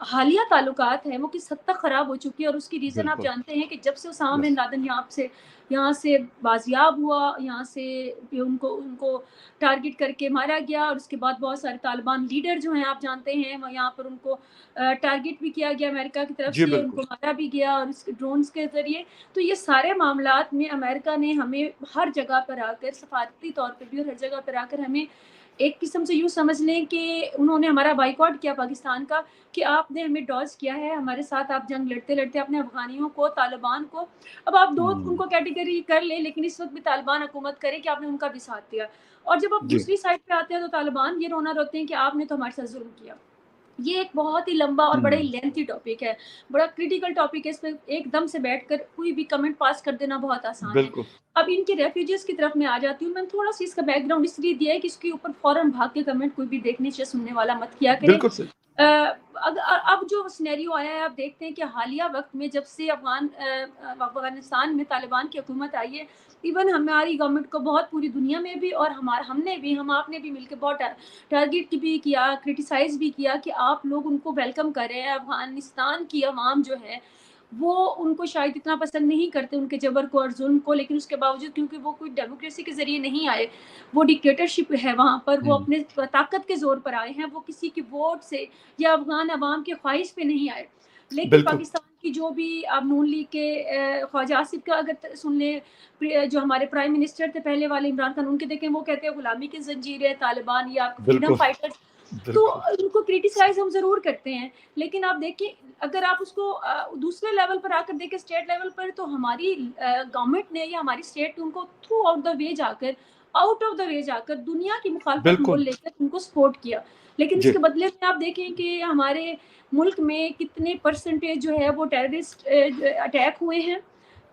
حالیہ تعلقات ہیں وہ کس حد تک خراب ہو چکی ہے، اور اس کی ریزن آپ بالکل، جانتے ہیں کہ جب سے اسامہ یس، بن لادن یہاں سے بازیاب ہوا، یہاں سے ان کو ٹارگٹ کر کے مارا گیا، اور اس کے بعد بہت سارے طالبان لیڈر جو ہیں آپ جانتے ہیں یہاں پر ان کو ٹارگٹ بھی کیا گیا امریکہ کی طرف جی سے، ان بالکل، کو مارا بھی گیا اور اس کے ڈرونز کے ذریعے. تو یہ سارے معاملات میں امریکہ نے ہمیں ہر جگہ پر آ کر، سفارتی طور پہ بھی اور ہر جگہ پر آ کر ہمیں ایک قسم سے یوں سمجھ لیں کہ انہوں نے ہمارا بائیکاٹ کیا پاکستان کا، کہ آپ نے ہمیں ڈاج کیا ہے، ہمارے ساتھ آپ جنگ لڑتے لڑتے اپنے افغانیوں کو، طالبان کو، اب آپ دو ان ہوں، کو کیٹیگری کر لیں، لیکن اس وقت بھی طالبان حکومت کرے کہ آپ نے ان کا بھی ساتھ دیا. اور جب آپ جی، دوسری سائڈ پہ آتے ہیں تو طالبان یہ رونا روتے ہیں کہ آپ نے تو ہمارے ساتھ ظلم کیا. یہ ایک بہت ہی لمبا اور بڑا ہی ہوں، لینتھی ٹاپک ہے، بڑا کریٹیکل ٹاپک ہے، اس پہ ایک دم سے بیٹھ کر کوئی بھی کمنٹ پاس کر دینا بہت آسان ہے. بالکل، اب ان کے ریفیوجیز کی طرف میں آ جاتی ہوں. میں نے تھوڑا سی اس کا بیک گراؤنڈ اس لیے دیا ہے کہ اس کے اوپر فوراً بھاگ کے کمنٹ کوئی بھی دیکھنے سے سننے والا مت کیا کرے. بالکل صحیح، اب جو سینیریو آیا ہے، آپ دیکھتے ہیں کہ حالیہ وقت میں جب سے افغانستان میں طالبان کی حکومت آئی ہے، ایون ہماری گورنمنٹ کو بہت، پوری دنیا میں بھی اور ہم آپ نے بھی مل کے بہت ٹارگیٹ بھی کیا، کرٹیسائز بھی کیا کہ آپ لوگ ان کو ویلکم کر رہے ہیں. افغانستان کی عوام جو ہے وہ ان کو شاید اتنا پسند نہیں کرتے، ان کے جبر کو اور ظلم کو، لیکن اس کے باوجود کیونکہ وہ کوئی ڈیموکریسی کے ذریعے نہیں آئے، وہ ڈکٹیٹرشپ ہے وہاں پر، وہ ہوں، اپنے طاقت کے زور پر آئے ہیں، وہ کسی کی ووٹ سے یا افغان عوام کی خواہش پہ نہیں آئے. لیکن بالکل، پاکستان کی جو بھی اب نون لیگ کے خواجہ آصف کا اگر سن لیں، جو ہمارے پرائم منسٹر تھے پہلے والے عمران خان، ان کے دیکھیں وہ کہتے ہیں غلامی کی زنجیر ہے طالبان، یا آپ کو فریڈم بالکل، فائٹرز. تو بالکل، ان کو کریٹیسائز ہم ضرور کرتے ہیں، لیکن آپ دیکھیں اگر آپ اس کو دوسرے لیول پر آ کر دیکھیں، اسٹیٹ لیول پر، تو ہماری گورنمنٹ نے یا ہماری اسٹیٹ نے ان کو تھرو آؤٹ دا وے جا کر دنیا کی مخالفت بالکل، مول لے کر ان کو سپورٹ کیا. لیکن اس جی، کے بدلے میں آپ دیکھیں کہ ہمارے ملک میں کتنے پرسنٹیج جو ہے وہ ٹیررسٹ اٹیک ہوئے ہیں،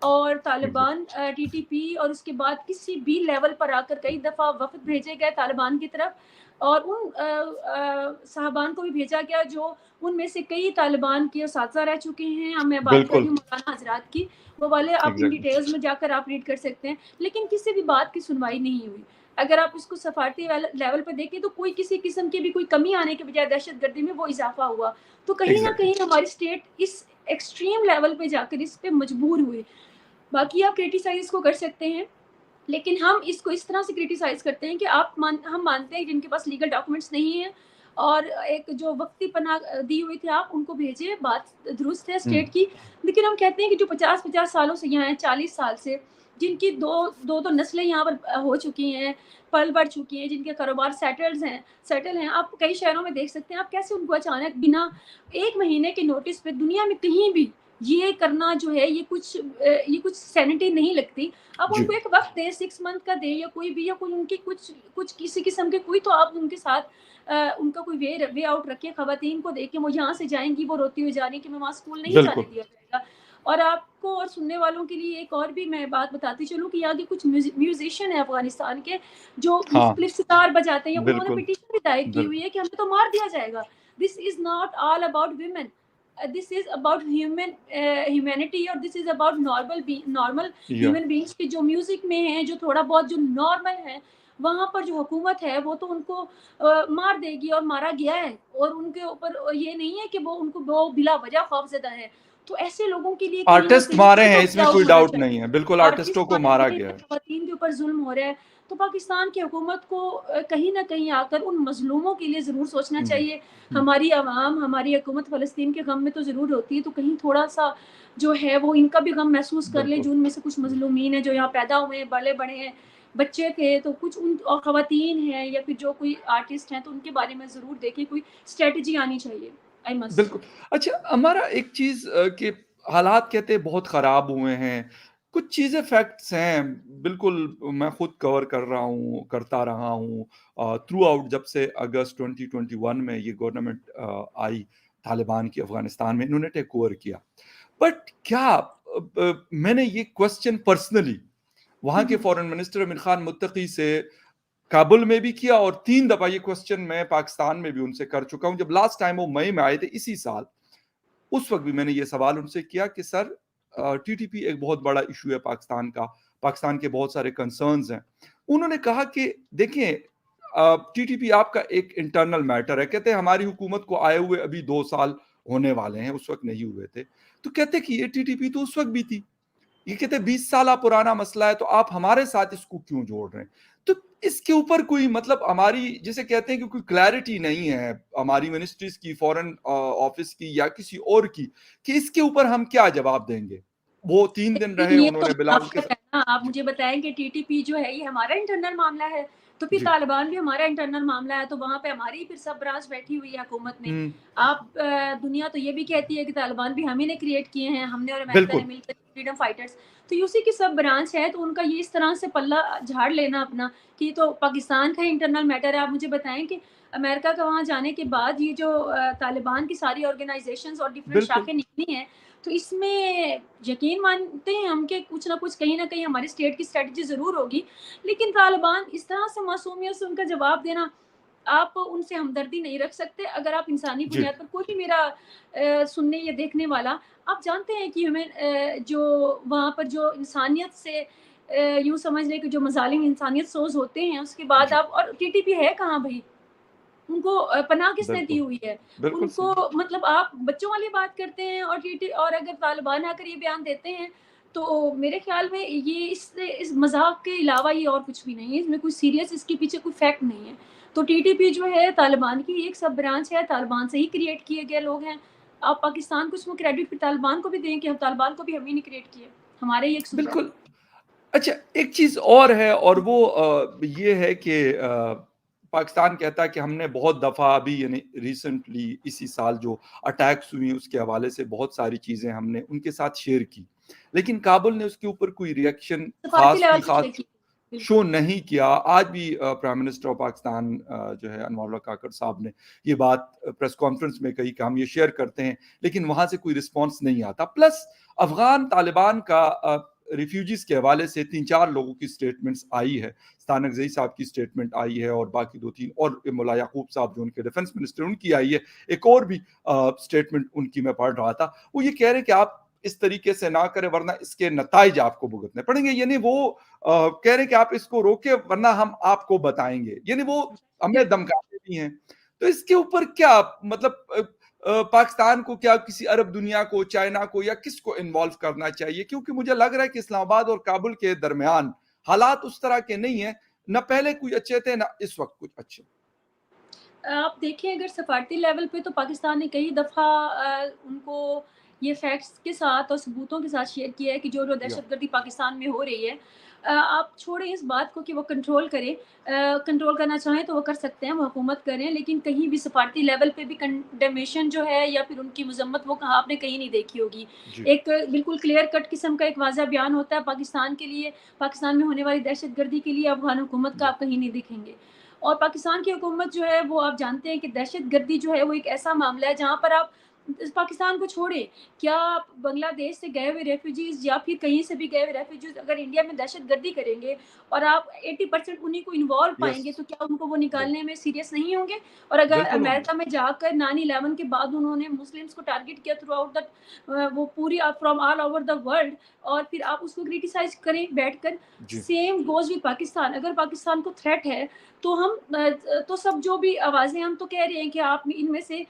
اور طالبان ایگزیکٹ، ٹی ٹی پی اور اس کے بعد کسی بھی لیول پر آ کر کئی دفعہ وفد بھیجے گئے طالبان کی طرف، اور ان صاحبان کو بھی بھیجا گیا جو ان میں سے کئی طالبان کے اساتذہ رہ چکے ہیں. میں بات کر بالکل، رہی ہوں مولانا حضرات کی، وہ والے آپ ان ایگزیکٹلی، ڈیٹیلز میں جا کر آپ ریڈ کر سکتے ہیں. لیکن کسی بھی بات کی سنوائی نہیں ہوئی. اگر آپ اس کو سفارتی لیول پہ دیکھیں تو کوئی کسی قسم کی بھی کوئی کمی آنے کے بجائے دہشت گردی میں وہ اضافہ ہوا. تو کہیں نہ ایگزیکٹلی، کہیں ہماری اسٹیٹ اس ایکسٹریم لیول پہ جا کر اس پہ مجبور ہوئی. باقی آپ کرٹیسائز کو کر سکتے ہیں، لیکن ہم اس کو اس طرح سے کرٹیسائز کرتے ہیں کہ ہم مانتے ہیں جن کے پاس لیگل ڈاکومنٹس نہیں ہیں اور ایک جو وقتی پناہ دی ہوئی تھی آپ ان کو بھیجیں، بات درست ہے ہوں، اسٹیٹ کی. لیکن ہم کہتے ہیں کہ جو 50 سالوں سے یہاں ہیں، 40 سال سے، جن کی دو نسلیں یہاں پر ہو چکی ہیں، پل بڑھ چکی ہیں، جن کے کاروبار سیٹل ہیں، آپ کئی شہروں میں دیکھ سکتے ہیں. آپ کیسے ان کو اچانک بنا 1 مہینے کے نوٹس پہ دنیا میں کہیں بھی یہ کرنا جو ہے یہ کچھ سینٹی نہیں لگتی. آپ ان جی، کو ایک وقت دیں، 6 منتھ کا دیں، یا کوئی بھی، یا کوئی ان کی کچھ کسی قسم کے کوئی، تو آپ ان کے ساتھ ان کا کوئی وے آؤٹ رکھیں. خواتین کو دیکھیں وہ یہاں سے جائیں گی، وہ روتی ہوئی جا رہی کہ میں وہاں اسکول نہیں بالکل، جانے دیا جائے گا. اور آپ کو اور سننے والوں کے لیے ایک اور بھی میں بات بتاتی چلوں کہ یہاں کے کچھ میوزیشین ہیں افغانستان کے جو ہاں، مختلف ستار بجاتے ہیں، انہوں نے بالکل، پٹیشن بھی دائر کی بالکل، ہوئی ہے کہ ہمیں تو مار دیا جائے گا. This is not all about women, this is about humanity, اور دس از اباؤٹ نارمل یا ہیومن بینگس کی جو میوزک میں ہیں، جو تھوڑا بہت جو نارمل ہے. وہاں پر جو حکومت ہے وہ تو ان کو مار دے گی، اور مارا گیا ہے، اور ان کے اوپر یہ نہیں ہے کہ وہ ان کو وہ بلا وجہ خوف زدہ ہے. تو ایسے لوگوں کے لیے کہیں نہ آرٹسٹ کہیں مارے ہیں، تو اس میں آؤٹ کوئی ہونا ڈاؤٹ چاہیے. نہیں ہے، بالکل آرٹسٹوں آرٹسٹ کو مارے مارا ہوئے گیا ہیں، ہے، خواتین کے اوپر ظلم ہو رہا ہے. تو پاکستان کی حکومت کو کہیں نہ کہیں آ کر ان مظلوموں کے لیے ضرور سوچنا ہوں، چاہیے. ہوں، ہماری عوام، ہماری حکومت فلسطین کے غم میں تو ضرور ہوتی ہے، تو کہیں تھوڑا سا جو ہے وہ ان کا بھی غم محسوس کر لیں. بالکل، جو ان میں سے کچھ مظلومین ہیں جو یہاں پیدا ہوئے ہیں، بڑے بڑے ہیں، بچے تھے، تو کچھ ان اور خواتین ہیں یا پھر جو کوئی آرٹسٹ ہیں، تو ان کے بارے میں ضرور دیکھیں. کوئی اسٹریٹجی آنی چاہیے. I must. بالکل. اچھا ہمارا ایک چیز کہ حالات کہتے ہیں بہت خراب ہوئے ہیں، کچھ چیزیں فیکٹس ہیں، بالکل میں خود کور کر رہا ہوں، کرتا رہا ہوں تھرو آؤٹ جب سے اگست 2021 میں یہ گورنمنٹ آئی طالبان کی افغانستان میں، انہوں نے ٹیک اوور کیا. بٹ کیا میں نے یہ کوشچن پرسنلی وہاں کے فورن منسٹر امیر خان متقی سے کابل میں بھی کیا، اور 3 دفعہ یہ کوشچن میں پاکستان میں بھی ان سے کر چکا ہوں. جب لاسٹ ٹائم وہ مئی میں آئے تھے اسی سال، اس وقت بھی میں نے یہ سوال ان سے کیا کہ سر ٹی ٹی پی ایک بہت بڑا ایشو ہے پاکستان کا، پاکستان کے بہت سارے کنسرنز ہیں. انہوں نے کہا کہ دیکھیں ٹی ٹی پی آپ کا ایک انٹرنل میٹر ہے. کہتے ہیں ہماری حکومت کو آئے ہوئے ابھی 2 سال ہونے والے ہیں, اس وقت نہیں ہوئے تھے. تو کہتے کہ یہ TTP تو اس وقت بھی تھی, یہ کہتے 20 سالہ پرانا مسئلہ ہے, تو آپ ہمارے ساتھ اس کو کیوں جوڑ رہے ہیں. تو اس کے اوپر کوئی مطلب ہماری جسے کہتے ہیں کہ کوئی کلیئرٹی نہیں ہے ہماری منسٹریز کی, فورن آفس کی یا کسی اور کی, کہ اس کے اوپر ہم کیا جواب دیں گے. وہ 3 دن رہے, یہ انہوں تو نے بلاول کے منافقت ہے نا. آپ مجھے بتائیں کہ TTP جو ہے یہ ہمارا انٹرنل معاملہ ہے, تو پھر جی طالبان بھی ہمارا انٹرنل معاملہ ہے, تو وہاں پہ ہماری پھر سب برانچ بیٹھی ہوئی ہے حکومت میں. آپ دنیا تو یہ بھی کہتی ہے کہ طالبان بھی ہم ہی نے کریٹ کیے ہیں, ہم نے اور امریکہ بالکل نے مل کر فریڈم فائٹرز, تو اسی کی سب برانچ ہے. تو ان کا یہ اس طرح سے پلہ جھاڑ لینا اپنا کہ یہ تو پاکستان کا انٹرنل میٹر ہے. آپ مجھے بتائیں کہ امریکہ کا وہاں جانے کے بعد یہ جو طالبان کی ساری آرگنائزیشنز اور ڈفرینٹ بالکل شاخیں نکلی ہیں, تو اس میں یقین مانتے ہیں ہم کہ کچھ نہ کچھ کہیں نہ کہیں ہماری اسٹیٹ کی اسٹریٹجی ضرور ہوگی. لیکن طالبان اس طرح سے معصومیت سے ان کا جواب دینا, آپ ان سے ہمدردی نہیں رکھ سکتے. اگر آپ انسانی جی بنیاد پر کوئی بھی میرا سننے یا دیکھنے والا, آپ جانتے ہیں کہ ہمیں جو وہاں پر جو انسانیت سے یوں سمجھ لیں کہ جو مظالم انسانیت سوز ہوتے ہیں, اس کے بعد جی آپ, اور TTP ہے کہاں بھائی, ان کو پناہ کس نے بالکل دی ہوئی ہے. ان بالکل کو صحیح. مطلب آپ بچوں والی بات کرتے ہیں, اور اگر طالبان آ کر یہ بیان دیتے ہیں تو میرے خیال میں یہ اس مذاق کے علاوہ یہ اور کچھ بھی نہیں ہے, اس میں کوئی سیریس اس کے پیچھے کوئی فیکٹ نہیں ہے. تو TTP جو ہے طالبان کی ایک سب برانچ ہے, طالبان سے ہی کریٹ کیے گئے لوگ ہیں. آپ پاکستان کو اس میں کریڈٹ پھر طالبان کو بھی دیں کہ ہم طالبان کو بھی ہم ہی نے کریٹ کیا, ہمارے ہی ایک صوبہ ہے. بالکل. اچھا ایک چیز اور ہے, اور وہ یہ ہے کہ پاکستان کہتا ہے کہ ہم نے بہت دفعہ ابھی یعنی ریسنٹلی اسی سال جو اٹیکس ہوئی اس کے حوالے سے بہت ساری چیزیں ہم نے ان کے ساتھ شیئر کی, لیکن کابل نے اس کے اوپر کوئی ریئیکشن سفارتی کوئی لیول پہ خاص چیک کی. بالکل. شو نہیں کیا. آج بھی پرائم منسٹر آف پاکستان جو ہے انور اللہ کاکڑ صاحب نے یہ بات پریس کانفرنس میں کہی کہ ہم یہ شیئر کرتے ہیں, لیکن وہاں سے کوئی رسپانس نہیں آتا. پلس افغان طالبان کا ریفیوجیز کے حوالے سے 3-4 لوگوں کی سٹیٹمنٹس آئی ہے. ثانک زئی صاحب کی سٹیٹمنٹ آئی ہے, اور باقی 2-3 اور ملا یعقوب صاحب جو ان کے ڈیفنس منسٹر ان کی آئی ہے. ایک اور بھی سٹیٹمنٹ ان کی میں پڑھ رہا تھا, وہ یہ کہہ رہے کہ آپ اس طریقے سے نہ کریں ورنہ اس کے نتائج آپ کو بھگتنے پڑیں گے. یعنی وہ کہہ رہے کہ آپ اس کو روکے ورنہ ہم آپ کو بتائیں گے, یعنی وہ ہمیں دھمکاتے بھی ہیں. تو اس کے اوپر کیا مطلب پاکستان کو کیا کسی عرب دنیا کو, چائنا کو, یا کس کو انوالو کرنا چاہیے؟ کیونکہ مجھے لگ رہا ہے کہ اسلام آباد اور کابل کے درمیان حالات اس طرح کے نہیں ہیں, نہ پہلے کوئی اچھے تھے نہ اس وقت کچھ اچھے. آپ دیکھیں اگر سفارتی لیول پہ تو پاکستان نے کئی دفعہ ان کو یہ فیکٹس کے ساتھ اور ثبوتوں کے ساتھ شیئر کیا ہے کہ جو دہشت گردی پاکستان میں ہو رہی ہے, آپ چھوڑیں اس بات کو کہ وہ کنٹرول کریں, کنٹرول کرنا چاہیں تو وہ کر سکتے ہیں, وہ حکومت کریں, لیکن کہیں بھی سفارتی لیول پہ بھی کنڈیمیشن جو ہے یا پھر ان کی مذمت وہ کہاں آپ نے کہیں نہیں دیکھی ہوگی. جی ایک بالکل کلیئر کٹ قسم کا ایک واضح بیان ہوتا ہے پاکستان کے لیے, پاکستان میں ہونے والی دہشت گردی کے لیے افغان حکومت کا جی آپ کہیں نہیں دکھیں گے. اور پاکستان کی حکومت جو ہے وہ آپ جانتے ہیں کہ دہشت گردی جو ہے وہ ایک ایسا معاملہ ہے جہاں پر آپ پاکستان کو چھوڑیں, کیا بنگلہ دیش سے گئے ہوئے ریفیوجیز یا پھر کہیں سے بھی گئے ہوئے ریفیوجیز اگر انڈیا میں دہشت گردی کریں گے اور آپ 80% انہیں کو انوالو پائیں یس گے, تو کیا ان کو وہ نکالنے بالکل میں سیریس نہیں ہوں گے؟ اور اگر بالکل ہوں گے. امریکہ میں جا کر 9/11 کے بعد انہوں نے مسلمس کو ٹارگٹ کیا تھرو آؤٹ وہ پوری from all over the world, اور پھر آپ اس کو کریٹیسائز کریں بیٹھ کر, جی سیم گوز ود پاکستان. اگر پاکستان کو تھریٹ ہے تو ہم تو سب جو بھی آوازیں ہم تو کہہ رہے ہیں کہ آپ ان میں سے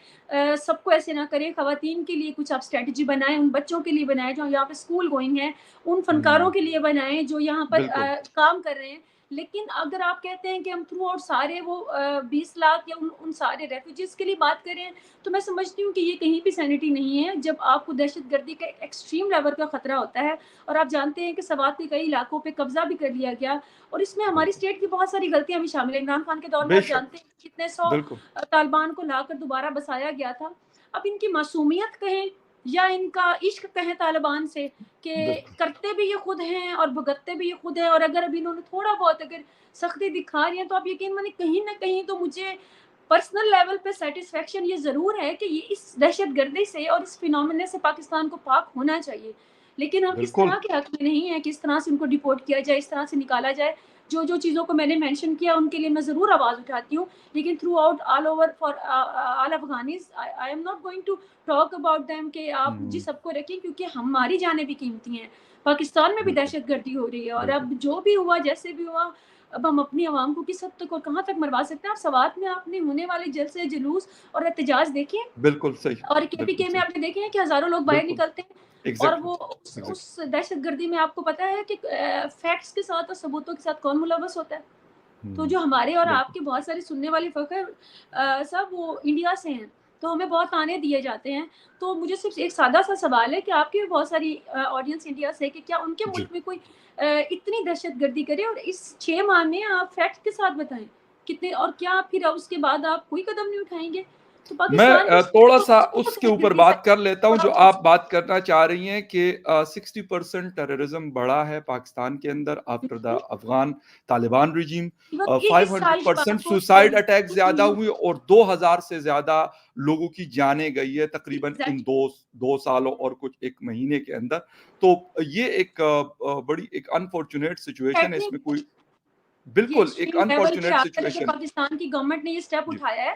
سب کو ایسے نہ کریں, خواتین کے لیے کچھ آپ اسٹریٹجی بنائیں, ان بچوں کے لیے بنائیں جو یہاں پہ اسکول گوئنگ ہیں, ان فنکاروں کے لیے بنائیں جو یہاں پر بالکل کام کر رہے ہیں. لیکن اگر آپ کہتے ہیں کہ ہم تھرو آؤٹ سارے وہ 20 لاکھ یا ان سارے ریفیوجیز کے لیے بات کر رہے ہیں, تو میں سمجھتی ہوں کہ یہ کہیں بھی سینٹی نہیں ہے. جب آپ کو دہشت گردی کا ایکسٹریم لیول کا خطرہ ہوتا ہے, اور آپ جانتے ہیں کہ سوات کے کئی علاقوں پہ قبضہ بھی کر لیا گیا, اور اس میں ہماری بالکل اسٹیٹ کی بہت ساری غلطیاں بھی شامل ہیں. عمران خان کے دور میں بے آپ شک جانتے ہیں کتنے 100 بالکل طالبان کو لا کر دوبارہ بسایا گیا تھا. اب ان کی معصومیت کہیں یا ان کا عشق کہیں طالبان سے, کہ بالکل کرتے بھی یہ خود ہیں اور بھگتتے بھی یہ خود ہیں, اور اگر ابھی انہوں نے تھوڑا بہت اگر سختی دکھا رہی ہیں تو آپ یقین مانیں کہیں نہ کہیں تو مجھے پرسنل لیول پہ سیٹسفیکشن یہ ضرور ہے کہ یہ اس دہشت گردی سے اور اس فینومینا سے پاکستان کو پاک ہونا چاہیے. لیکن ہم اس بالکل طرح کے حق میں نہیں ہیں کہ اس طرح سے ان کو ڈیپورٹ کیا جائے, اس طرح سے نکالا جائے. جو چیزوں کو میں نے مینشن کیا ان کے لیے میں ضرور آواز اٹھاتی ہوں, لیکن throughout all over for all Afghanis I am not going to talk about them کہ آپ جی سب کو رکھیں, کیونکہ ہماری جانیں بھی قیمتی ہیں. پاکستان میں بھی بالکل دہشت گردی ہو رہی ہے, اور بالکل اب جو بھی ہوا جیسے بھی ہوا, اب ہم اپنی عوام کو کس حد تک اور کہاں تک مروا سکتے ہیں؟ آپ سوات میں آپ نے ہونے والے جلسے جلوس اور احتجاج دیکھیں، بالکل صحیح، اور کے پی بالکل کے میں صحیح، آپ نے دیکھے ہیں کہ ہزاروں لوگ باہر بالکل، نکلتے ہیں، اور ایگزیکٹلی، وہ ایگزیکٹلی، اس دہشت گردی میں آپ کو پتہ ہے کہ فیکٹس کے ساتھ اور ثبوتوں کے ساتھ کون ملوث ہوتا ہے؟ تو جو ہمارے اور آپ بالکل، کے بہت سارے سننے والے فخر سب وہ انڈیا سے ہیں، تو ہمیں بہت طعنے دیے جاتے ہیں۔ تو مجھے صرف ایک سادہ سا سوال ہے کہ آپ کی بھی بہت ساری آڈینس انڈیا سے ہے، کہ کیا ان کے جی۔ ملک میں کوئی اتنی دہشت گردی کرے؟ اور اس 6 ماہ میں آپ فیکٹ کے ساتھ بتائیں کتنے، اور کیا پھر اس کے بعد آپ کوئی قدم نہیں اٹھائیں گے؟ تو میں پاکستان کی تھوڑا سا بہت اس کے اوپر گردی بات کر لیتا ہوں تھوڑا جو اس آپ بات کرنا چاہ رہی ہیں کہ 60% ٹیررزم بڑھا ہے پاکستان کے اندر آفٹر دا افغان طالبان رجیم، اس سال کی بات 500% ہو سوسائڈ اٹیک زیادہ ہوئے اور 2000 سے زیادہ لوگوں کی جانیں گئی ہے تقریباً ان دو سالوں اور کچھ ایک مہینے کے اندر۔ تو یہ ایک بڑی ایک انفارچونیٹ سچویشن ہے، اس میں کوئی یہ بالکل ایک ایکسٹریم لیول پہ انفارچونیٹ آ کر اگر سچویشن۔ پاکستان کی گورنمنٹ نے یہ اسٹیپ جی اٹھایا ہے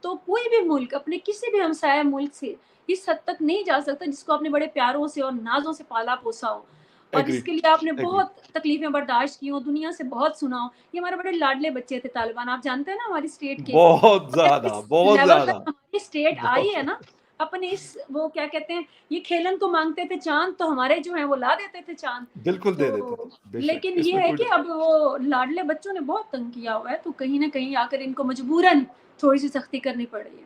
تو کوئی بھی ملک اپنے کسی بھی ہمسایہ ملک سے اس حد تک نہیں جا سکتا جس کو آپ نے بڑے پیاروں سے اور نازوں سے پالا پوسا ہو، اور جس ایگریڈ، کے لیے آپ نے ایگریڈ، بہت تکلیفیں برداشت کی ہوں، دنیا سے بہت سنا ہو۔ یہ ہمارے بڑے لاڈلے بچے تھے طالبان، آپ جانتے ہیں نا ہماری اسٹیٹ کے، بہت مگر زیادہ، اس بہت لیول زیادہ، تک ہماری اسٹیٹ آئی بہت ہے نا، اپنے اس وہ کیا کہتے ہیں، یہ کھیلن کو مانگتے تھے چاند، تو ہمارے جو ہیں وہ لا دیتے تھے چاند۔ بالکل دے دیتے تو تھے، بے شک، لیکن اس یہ میں ہے کوئی کہ اب وہ لاڈلے بچوں نے بہت تنگ کیا ہوا ہے، تو کہیں نہ کہیں آ کر ان کو مجبوراً تھوڑی سی سختی کرنی پڑ رہی ہے۔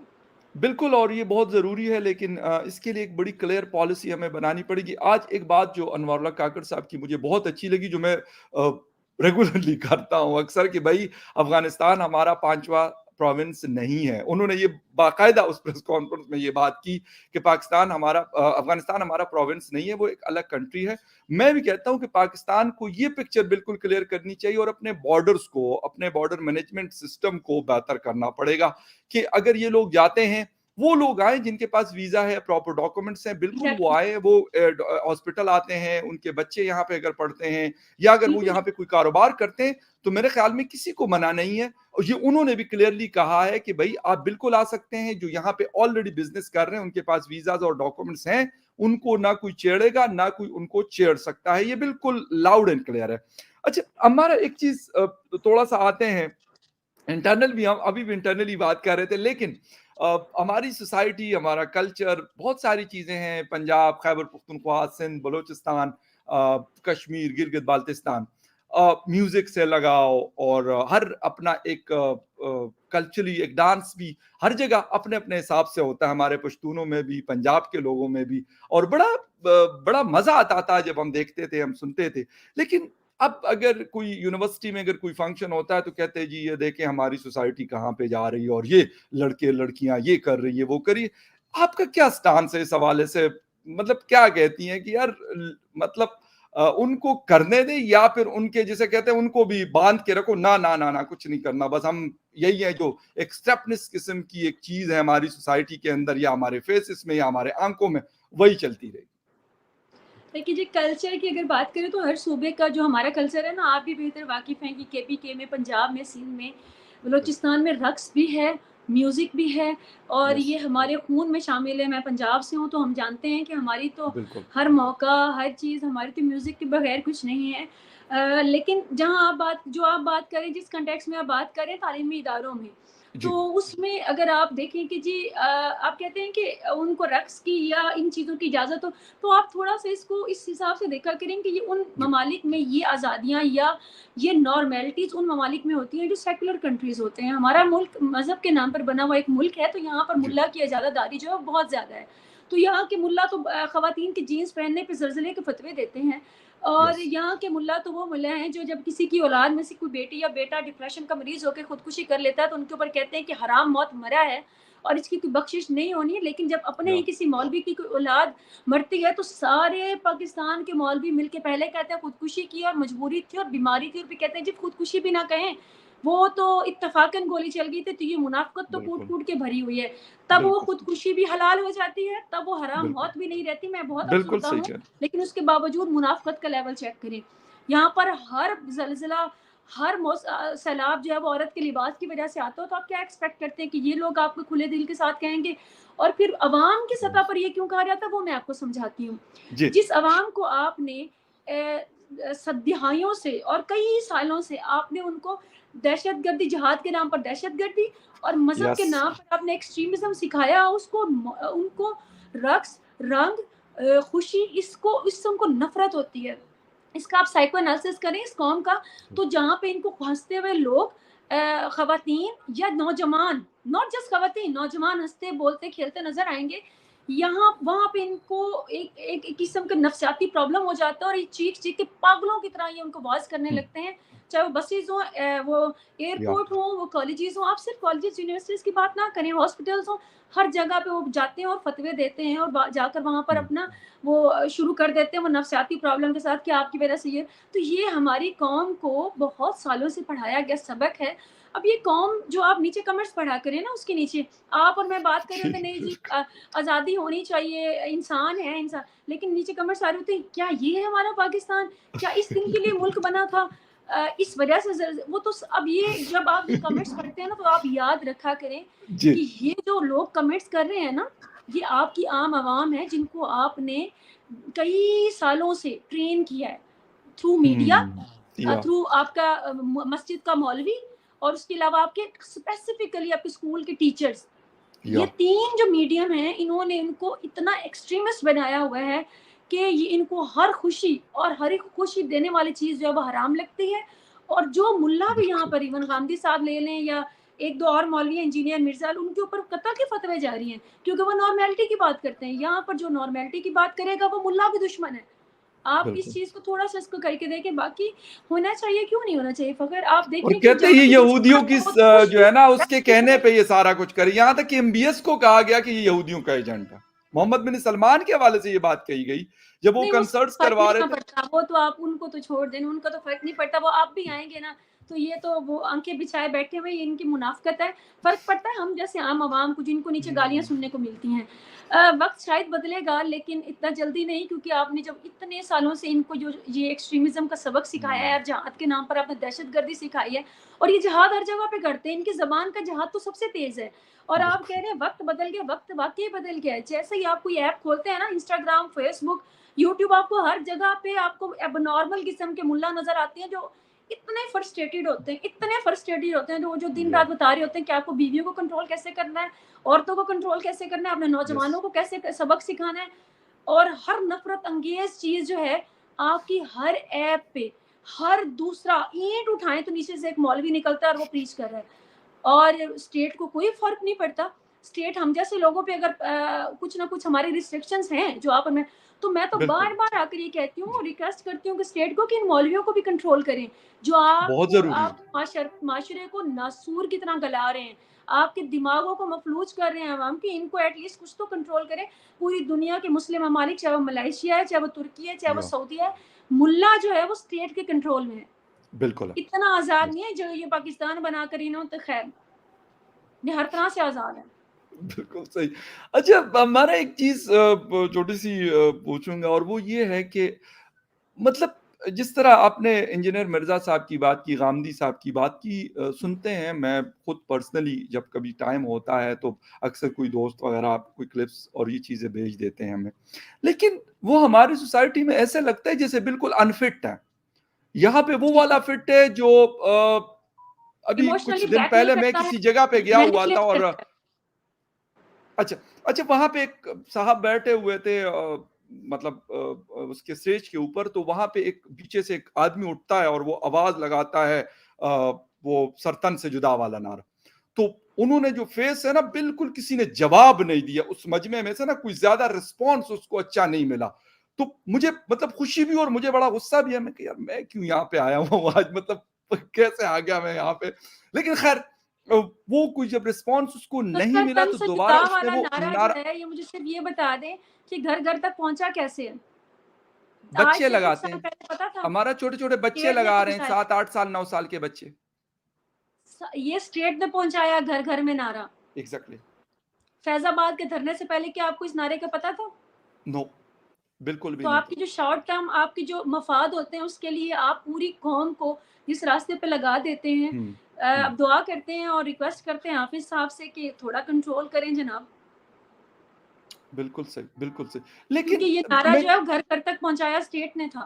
بالکل، اور یہ بہت ضروری ہے، لیکن اس کے لیے ایک بڑی کلیئر پالیسی ہمیں بنانی پڑے گی۔ آج ایک بات جو انوار اللہ کاکڑ صاحب کی مجھے بہت اچھی لگی، جو میں ریگولرلی کرتا ہوں اکثر، کہ بھائی افغانستان ہمارا 5واں پروونس نہیں ہے۔ انہوں نے یہ باقاعدہ اس پریس کانفرنس میں یہ بات کی کہ افغانستان ہمارا پروونس نہیں ہے، وہ ایک الگ کنٹری ہے۔ میں بھی کہتا ہوں کہ پاکستان کو یہ پکچر بالکل کلیئر کرنی چاہیے اور اپنے بارڈرز کو، اپنے بارڈر مینجمنٹ سسٹم کو بہتر کرنا پڑے گا کہ اگر یہ لوگ جاتے ہیں، وہ لوگ آئیں جن کے پاس ویزا ہے، پراپر ڈاکومنٹس ہیں، بالکل وہ ایگزیکٹلی، آئے، وہ ہاسپٹل آتے ہیں، ان کے بچے یہاں پہ اگر پڑھتے ہیں یا اگر وہ بالکل یہاں پہ کوئی کاروبار کرتے ہیں تو میرے خیال میں کسی کو منع نہیں ہے۔ اور یہ انہوں نے بھی کلیئرلی کہا ہے کہ بھائی آپ بالکل آ سکتے ہیں، جو یہاں پہ آلریڈی بزنس کر رہے ہیں، ان کے پاس ویزاز اور ڈاکومنٹس ہیں، ان کو نہ کوئی چھیڑے گا، نہ کوئی ان کو چھیڑ سکتا ہے۔ یہ بالکل لاؤڈ اینڈ کلیئر ہے۔ اچھا، ہمارا ایک چیز تھوڑا سا آتے ہیں انٹرنل بھی، ہم ابھی بھی انٹرنلی بات کر رہے تھے، لیکن ہماری سوسائٹی، ہمارا کلچر، بہت ساری چیزیں ہیں، پنجاب، خیبر پختونخوا، سندھ، بلوچستان، کشمیر، گلگت بالتستان، میوزک سے لگاؤ، اور ہر اپنا ایک کلچرلی ایک ڈانس بھی ہر جگہ اپنے اپنے حساب سے ہوتا ہے، ہمارے پشتونوں میں بھی، پنجاب کے لوگوں میں بھی، اور بڑا مزہ آتا تھا جب ہم دیکھتے تھے، ہم سنتے تھے۔ لیکن اب اگر کوئی یونیورسٹی میں اگر کوئی فنکشن ہوتا ہے تو کہتے ہیں جی یہ دیکھیں ہماری سوسائٹی کہاں پہ جا رہی ہے، اور یہ لڑکے لڑکیاں یہ کر رہی ہے، وہ کر رہی ہے۔ آپ کا کیا سٹانس ہے اس حوالے سے؟ مطلب کیا کہتی ہیں کہ یار مطلب ان کو کرنے دیں، یا پھر ان کے جسے کہتے ہیں ان کو بھی باندھ کے رکھو، نہ نہ نہ نہ کچھ نہیں کرنا، بس ہم یہی ہے جو ایک اسٹیپنس قسم کی ایک چیز ہے ہماری سوسائٹی کے اندر، یا ہمارے فیسز میں یا ہمارے آنکھوں میں، وہی چلتی رہے گی؟ دیکھیے جی، کلچر کی اگر بات کریں تو ہر صوبے کا جو ہمارا کلچر ہے نا، آپ بھی بہتر واقف ہیں کہ کے پی کے میں، پنجاب میں، سندھ میں، بلوچستان میں رقص بھی ہے، میوزک بھی ہے، اور یس، یہ ہمارے خون میں شامل ہے۔ میں پنجاب سے ہوں تو ہم جانتے ہیں کہ ہماری تو بالکل، ہر موقع، ہر چیز ہماری تو میوزک کے بغیر کچھ نہیں ہے۔ لیکن جہاں آپ بات کریں، جس کنٹیکس میں آپ بات کریں تعلیمی اداروں میں، تو جی، اس میں اگر آپ دیکھیں کہ جی آپ کہتے ہیں کہ ان کو رقص کی یا ان چیزوں کی اجازت ہو، تو آپ تھوڑا سا اس کو اس حساب سے دیکھا کریں کہ یہ ان جی، ممالک میں یہ آزادیاں یا یہ نارمیلٹیز ان ممالک میں ہوتی ہیں جو سیکولر کنٹریز ہوتے ہیں۔ ہمارا ملک مذہب کے نام پر بنا ہوا ایک ملک ہے، تو یہاں پر جی، ملا کی اجازت داری جو ہے بہت زیادہ ہے۔ تو یہاں کے ملا تو خواتین کی جینس پہننے پہ زلزلے کے فتوے دیتے ہیں، اور یس، یہاں کے ملا تو وہ ملا ہیں جو جب کسی کی اولاد میں سے کوئی بیٹی یا بیٹا ڈپریشن کا مریض ہو کے خودکشی کر لیتا ہے تو ان کے اوپر کہتے ہیں کہ حرام موت مرا ہے اور اس کی کوئی بخشش نہیں ہونی ہے۔ لیکن جب اپنے یا ہی کسی مولوی کی کوئی اولاد مرتی ہے تو سارے پاکستان کے مولوی مل کے پہلے کہتے ہیں خودکشی کی اور مجبوری تھی اور بیماری تھی، اور پھر کہتے ہیں جی خودکشی بھی نہ کہیں، وہ تو اتفاقاً گولی چل گئی تھی، تو یہ منافقت تو کوٹ بالکل، کوٹ کے بھری ہوئی ہے۔ تب وہ بالکل، خودکشی بھی حلال ہو جاتی ہے، تب وہ حرام بالکل، موت بھی نہیں رہتی۔ میں بہت بالکل افسردہ صحیح ہوں، کہہ رہے ہیں۔ لیکن اس کے باوجود منافقت کا لیول چیک کریں۔ یہاں پر ہر زلزلہ، ہر سیلاب جو ہے وہ عورت کے لباس کی وجہ سے آتا ہو، تو آپ کیا ایکسپیکٹ کرتے ہیں کہ یہ لوگ آپ کو کھلے دل کے ساتھ کہیں گے؟ اور پھر عوام کی سطح پر یہ کیوں کہا جاتا ہے وہ میں آپ کو سمجھاتی ہوں۔ جی، جس عوام کو آپ نے دہائیوں سے اور کئی سالوں سے آپ نے ان کو دہشت گردی، جہاد کے نام پر دہشت گردی اور مذہب کے یس نام پر آپ نے ایکسٹریمزم سکھایا، اس کو ان کو رقص، رنگ، خوشی، اس سے ان کو نفرت ہوتی ہے. اس کا آپ سائیکو انالیسس کریں اس قوم کا، تو جہاں پہ ان کو ہنستے ہوئے لوگ، خواتین یا نوجوان، ناٹ جسٹ خواتین، نوجوان ہنستے بولتے کھیلتے نظر آئیں گے، یہاں وہاں پہ ان کو ایک قسم کا نفسیاتی پرابلم ہو جاتا ہے، اور یہ چیخ چیخ کے پاگلوں کی طرح یہ ان کو واز کرنے لگتے ہیں. چاہے وہ بسیز ہوں، وہ یا ایئرپورٹ ہوں، وہ کالجز ہوں. آپ صرف کالجز یونیورسٹیز کی بات نہ کریں، ہاسپٹلس ہوں، ہر جگہ پہ وہ جاتے ہیں اور فتوے دیتے ہیں، اور جا کر وہاں پر اپنا وہ شروع کر دیتے ہیں وہ نفسیاتی پرابلم کے ساتھ کہ آپ کی وجہ سے یہ. تو یہ ہماری قوم کو بہت سالوں سے پڑھایا گیا سبق ہے. اب یہ قوم جو آپ نیچے کمنٹس پڑھا کریں نا، اس کے نیچے آپ اور میں بات کر رہے ہوتے ہیں، نہیں جی آزادی ہونی چاہیے، انسان ہے انسان، لیکن نیچے کمنٹس آ رہے ہوتے ہیں کیا یہ ہے ہمارا پاکستان، کیا اس دن کے لیے ملک بنا تھا، اس وجہ سے وہ تو اب یہ جب آپ یہ کمنٹس پڑھتے ہیں نا، تو آپ یاد رکھا کریں جی کہ یہ جو لوگ کمنٹس کر رہے ہیں نا، یہ آپ کی عام عوام ہے جن کو آپ نے کئی سالوں سے ٹرین کیا ہے تھرو میڈیا، یا تھرو آپ کا مسجد کا مولوی، اور اس کے علاوہ آپ کے اسپیسیفکلی آپ کے اسکول کے ٹیچرز. یا یہ تین جو میڈیم ہیں، انہوں نے ان کو اتنا ایکسٹریمسٹ بنایا ہوا ہے کہ یہ ان کو ہر خوشی اور ہر ایک خوشی دینے والی چیز جو ہے وہ حرام لگتی ہے. اور جو ملا بھی یہاں پر ایون غامدی صاحب لے لیں یا ایک دو اور مولوی انجینئر مرزا، ان کے اوپر قتل کے فتوے جاری ہیں کیونکہ وہ نارمیلٹی کی بات کرتے ہیں. یہاں پر جو نارمیلٹی کی بات کرے گا وہ ملا بھی دشمن ہے. آپ اس بالکل. چیز کو تھوڑا سا اس کو کر کے دیکھیں. باقی ہونا چاہیے، کیوں نہیں ہونا چاہیے فخر؟ آپ اور دیکھیں کہ کہتے ہیں جہاں یہ بھی یہودیوں کی بہت خوش جو ہے نا اس کے کہنے ہوئے، پہ یہ سارا کچھ کرے، یہاں تک کہ ایم بی ایس کو کہا گیا کہ یہ یہودیوں کا ایجنٹ ہے. محمد بن سلمان کے حوالے سے یہ بات کہی گئی جب وہ نہیں اس کنسرٹس فرق کروا نہیں رہے نہ تھے. پڑتا، وہ تو آپ ان کو تو چھوڑ دیں، ان کا تو فرق نہیں پڑتا، وہ آپ بھی آئیں گے نا تو یہ تو وہ آنکھیں بچھائے بیٹھے ہوئے، ان کی منافقت ہے. فرق پڑتا ہے ہم جیسے عام عوام کو جن کو نیچے گالیاں سننے کو ملتی ہیں. وقت شاید بدلے گا لیکن اتنا جلدی نہیں، کیونکہ آپ نے جب اتنے سالوں سے ان کو جو یہ ایکسٹریمزم کا سبق سکھایا ہے، جہاد کے نام پر آپ نے دہشت گردی سکھائی ہے، اور یہ جہاد ہر جگہ پہ کرتے ہیں، ان کی زبان کا جہاد تو سب سے تیز ہے. اور آپ کہہ رہے ہیں وقت بدل گیا، وقت واقعی بدل گیا ہے. جیسے ہی آپ کوئی ایپ کھولتے ہیں نا، انسٹاگرام، فیس بک، یوٹیوب، آپ کو ہر جگہ پہ آپ کو اب نارمل قسم کے ملا نظر آتے ہیں جو اتنے فرسٹریٹڈ ہوتے ہیں، اتنے فرسٹریٹڈ ہوتے ہیں، جو دن رات بتا رہے ہوتے ہیں کہ آپ کو بیویوں کو کنٹرول کیسے کرنا ہے، عورتوں کو کنٹرول کیسے کرنا ہے، اپنے نوجوانوں کو کیسے سبق سکھانا ہے. اور ہر نفرت انگیز چیز جو ہے آپ کی ہر ایپ پہ، ہر دوسرا اینٹ اٹھائیں تو نیچے سے ایک مولوی نکلتا ہے اور وہ پریچ کر رہا ہے. اور اسٹیٹ کو کوئی فرق نہیں پڑتا. اسٹیٹ ہم جیسے لوگوں پہ اگر کچھ نہ کچھ ہماری ریسٹرکشنز ہیں جو آپ میں، تو میں تو بالکل بار بار آ کر یہ کہتی ہوں، ریکویسٹ کرتی ہوں کہ اسٹیٹ کو کہ ان مولویوں کو بھی کنٹرول کریں جو بہت ضروری ہے. آپ معاشرے کو ناسور کی طرح گلا رہے ہیں، آپ کے دماغوں کو مفلوج کر رہے ہیں عوام کی. ان کو ایٹ لیسٹ کچھ تو کنٹرول کریں. پوری دنیا کے مسلم ممالک، چاہے وہ ملائیشیا ہے، چاہے وہ ترکی ہے، چاہے وہ سعودی ہے، ملا جو ہے وہ اسٹیٹ کے کنٹرول میں ہے. بالکل ہے. اتنا آزاد نہیں ہے جو یہ پاکستان بنا کر انہوں تو خیر یہ ہر طرح سے آزاد ہے. بالکل صحیح. اچھا ہمارا ایک چیز چھوٹی سی پوچھوں گا، اور وہ یہ ہے کہ مطلب جس طرح آپ نے انجینئر مرزا صاحب کی بات کی، غامدی صاحب کی بات کی، سنتے ہیں، میں خود پرسنلی جب کبھی ٹائم ہوتا ہے تو اکثر کوئی دوست وغیرہ کوئی کلپس اور یہ چیزیں بھیج دیتے ہیں ہمیں، لیکن وہ ہماری سوسائٹی میں ایسے لگتا ہے جیسے بالکل انفٹ ہے. یہاں پہ وہ والا فٹ ہے جو ابھی کچھ ایموشنلی دن بلیک میل پہلے میں کرتا کسی ہے، جگہ پہ گیا ہوا تھا، مینیپولیٹ اور کرتا ہے. اچھا وہاں پہ ایک صاحب بیٹھے ہوئے تھے، مطلب اس کے اسٹیج کے اوپر، تو وہاں پہ ایک پیچھے سے ایک آدمی اٹھتا ہے اور وہ آواز لگاتا ہے وہ سرتن سے جدا والا نعرہ. تو انہوں نے جو فیس ہے نا، بالکل کسی نے جواب نہیں دیا اس مجمع میں سے نا، کوئی زیادہ رسپانس اس کو اچھا نہیں ملا. تو مجھے مطلب خوشی بھی اور مجھے بڑا غصہ بھی ہے، میں کہ یار میں کیوں یہاں پہ آیا ہوں آج، مطلب کیسے آ گیا میں یہاں پہ. لیکن خیر وہ کوئی جب رسپانس اس کو نہیں ملا تن تو سے دوبارہ جدا اس نے والا وہ نعرہ جو نعرہ ہے، یہ مجھے صرف یہ بتا دیں کہ گھر گھر تک پہنچا کیسے ہے؟ آج بچے سے کچھ لگاتے ہیں. سال پہلے پتا تھا؟ ہمارا چھوٹے چھوٹے بچے اسٹیٹ نے لگا رہے ہیں، پہنچایا، 7 8 سال 9 سال کے بچے. یہ اسٹیٹ نے پہنچایا گھر گھر میں نعرہ. ایگزیکٹلی. فیض آباد کے دھرنے سے پہلے کیا آپ کو اس نعرے کا پتا تھا؟ نو، بالکل بھی تو نہیں آپ کی پتا. جو شارٹ ٹرم آپ کی جو مفاد ہوتے ہیں اس کے لیے آپ پوری قوم کو جس راستے پہ لگا دیتے ہیں. اب دعا کرتے ہیں اور ریکویسٹ کرتے ہیں حافظ صاحب سے کہ تھوڑا کنٹرول کریں جناب، بالکل صحیح، بالکل صحیح. کیونکہ لیکن یہ نعرہ میں جو ہے گھر گھر تک پہنچایا اسٹیٹ نے تھا.